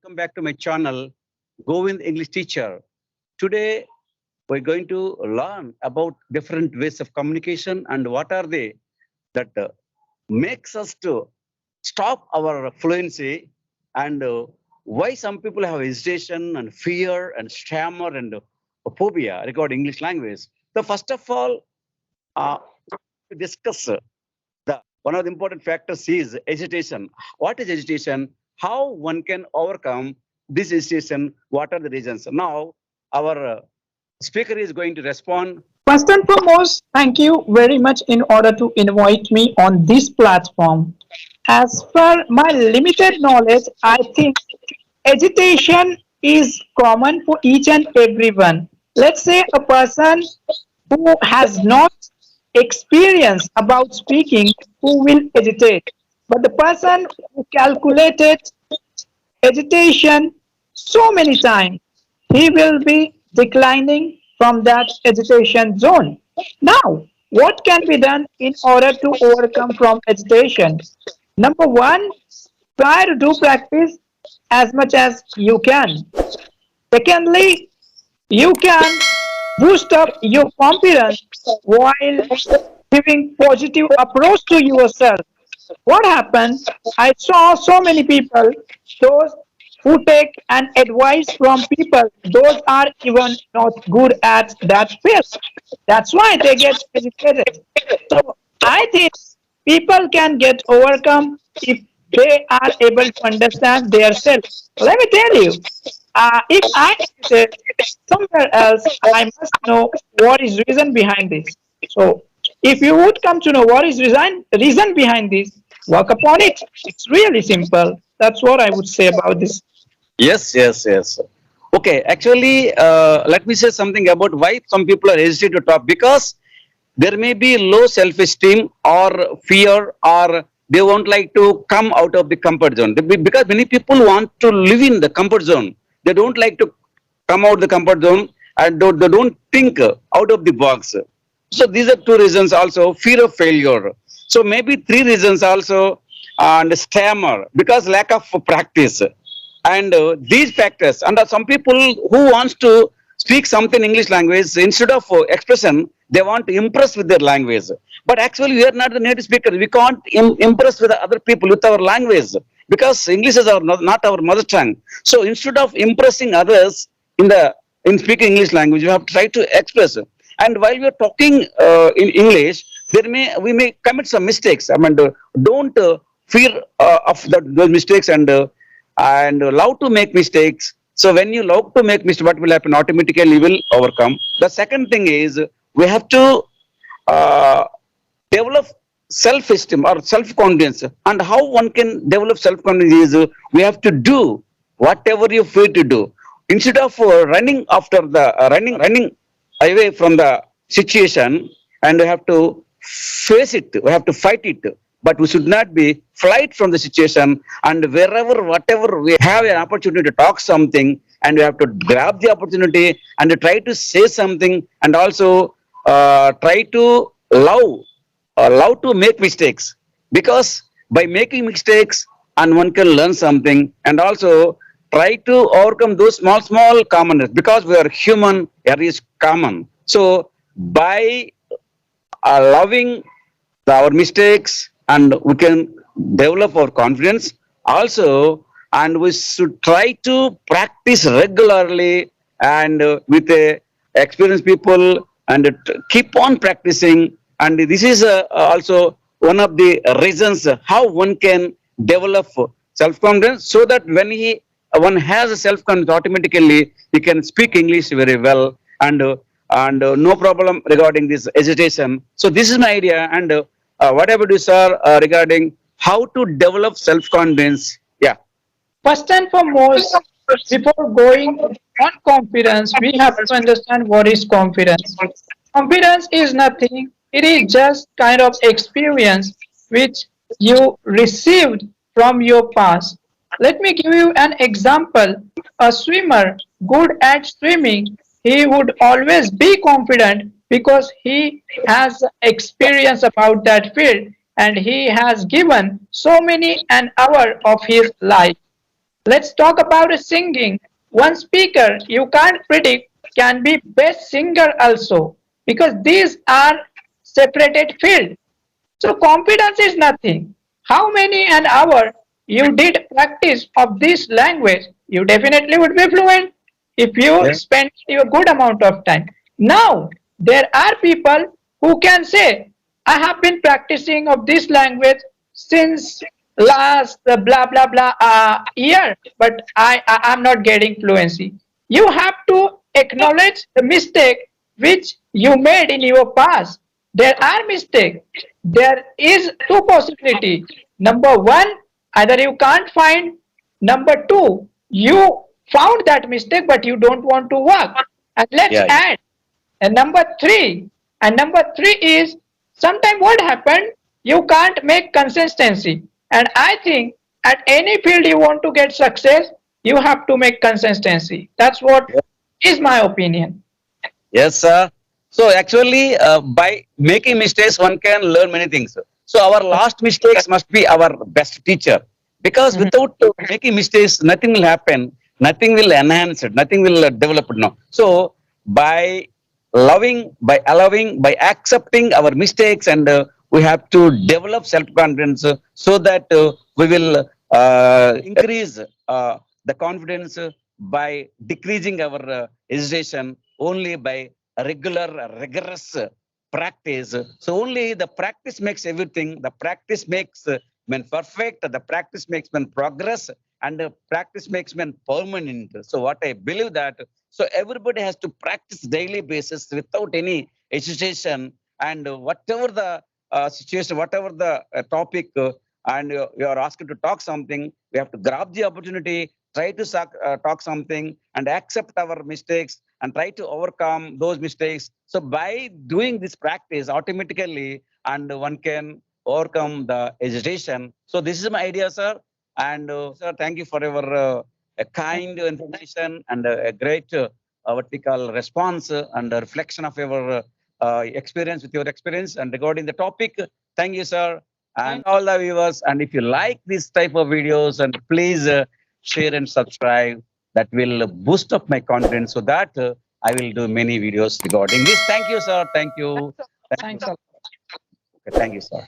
welcome back to my channel, Govind English Teacher. Today, we're going to learn about different ways of communication and what are they that makes us to stop our fluency and why some people have hesitation and fear and stammer and phobia regarding English language. So first of all, to discuss the one of the important factors is hesitation. What is hesitation? How one can overcome this hesitation? What are the reasons? Now, our speaker is going to respond. First and foremost, thank you very much in order to invite me on this platform. As per my limited knowledge, I think agitation is common for each and everyone. Let's say a person who has not experience about speaking who will agitate. But the person who calculated agitation so many times, he will be declining from that agitation zone. Now, what can be done in order to overcome from agitation? Number one, try to do practice as much as you can. Secondly, you can boost up your confidence while giving positive approach to yourself. What happens? I saw so many people, those who take an advice from people, those are even not good at that field. That's why they get educated. So I think people can get overcome if they are able to understand their self. Let me tell you, if I sit somewhere else, I must know what is reason behind this. So if you would come to know what is reason behind this, work upon it. It's really simple. That's what I would say about this. Yes. Okay, actually, let me say something about why some people are hesitant to talk because there may be low self-esteem or fear or they won't like to come out of the comfort zone. Because many people want to live in the comfort zone. They don't like to come out the comfort zone and they don't think out of the box. So these are two reasons also, fear of failure. So maybe three reasons also, and stammer because lack of practice. And these factors, and some people who wants to speak something English language, instead of expression, they want to impress with their language. But actually, we are not the native speakers. We can't impress with the other people with our language because English is not our mother tongue. So instead of impressing others in speaking English language, you have to try to express. And while we are talking in English, we may commit some mistakes. I mean, don't fear of those mistakes and love to make mistakes. So when you love to make mistakes, what will happen? Automatically, you will overcome. The second thing is we have to uh, develop self-esteem or self-confidence. And how one can develop self-confidence is we have to do whatever you feel to do. Instead of running after the running away from the situation, and we have to face it. We have to fight it. But we should not be flight from the situation. And whatever we have an opportunity to talk something, and we have to grab the opportunity and try to say something, and also try to love to make mistakes because by making mistakes and one can learn something and also try to overcome those small commonness because we are human, error is common. So by loving our mistakes and we can develop our confidence also, and we should try to practice regularly and with experienced people and keep on practicing. And this is also one of the reasons how one can develop self-confidence, so that when one has a self-confidence, automatically he can speak English very well and no problem regarding this hesitation. So this is my idea. And what about you, sir, regarding how to develop self-confidence? Yeah. First and foremost, before going on confidence, we have to understand what is confidence. Confidence is nothing, it is just kind of experience which you received from your past. Let me give you an example. A swimmer good at swimming, he would always be confident because he has experience about that field and he has given so many an hour of his life. Let's talk about singing. One speaker you can't predict can be best singer also, because these are separated fields. So confidence is nothing. How many an hour you did practice of this language, you definitely would be fluent if you Yeah. spend a good amount of time. Now, there are people who can say, I have been practicing of this language since last blah blah blah year, but I'm not getting fluency. You have to acknowledge the mistake which you made in your past. There are mistakes. There is two possibility. Number one, either you can't find. Number two, you found that mistake but you don't want to work. And let's Yeah. add and number three is, sometimes what happened, you can't make consistency. And I think at any field you want to get success, you have to make consistency. That's what Yeah. is my opinion. Yes, sir. So actually, by making mistakes, one can learn many things. So our last mistakes must be our best teacher, because Mhm. without making mistakes, nothing will happen, nothing will enhance it, nothing will develop it. No. So by loving, by allowing, by accepting our mistakes, and we have to develop self-confidence, so that we will increase the confidence by decreasing our hesitation only by regular, rigorous practice. So only the practice makes everything. The practice makes men perfect. The practice makes men progress, and the practice makes men permanent. So what I believe that, so everybody has to practice daily basis without any hesitation, and whatever the situation, whatever the topic, and you are asked to talk something, we have to grab the opportunity, try to talk something, and accept our mistakes and try to overcome those mistakes. So by doing this practice automatically, and one can overcome the hesitation. So this is my idea, sir. And sir, thank you for your a kind information and a great what we call response and a reflection of your experience with your experience and regarding the topic. Thank you, sir, and all the viewers. And if you like this type of videos, and please share and subscribe. That will boost up my confidence, so that I will do many videos regarding this. Thank you, sir. Thank you. Thank you. Thanks a lot. Okay, thank you, sir.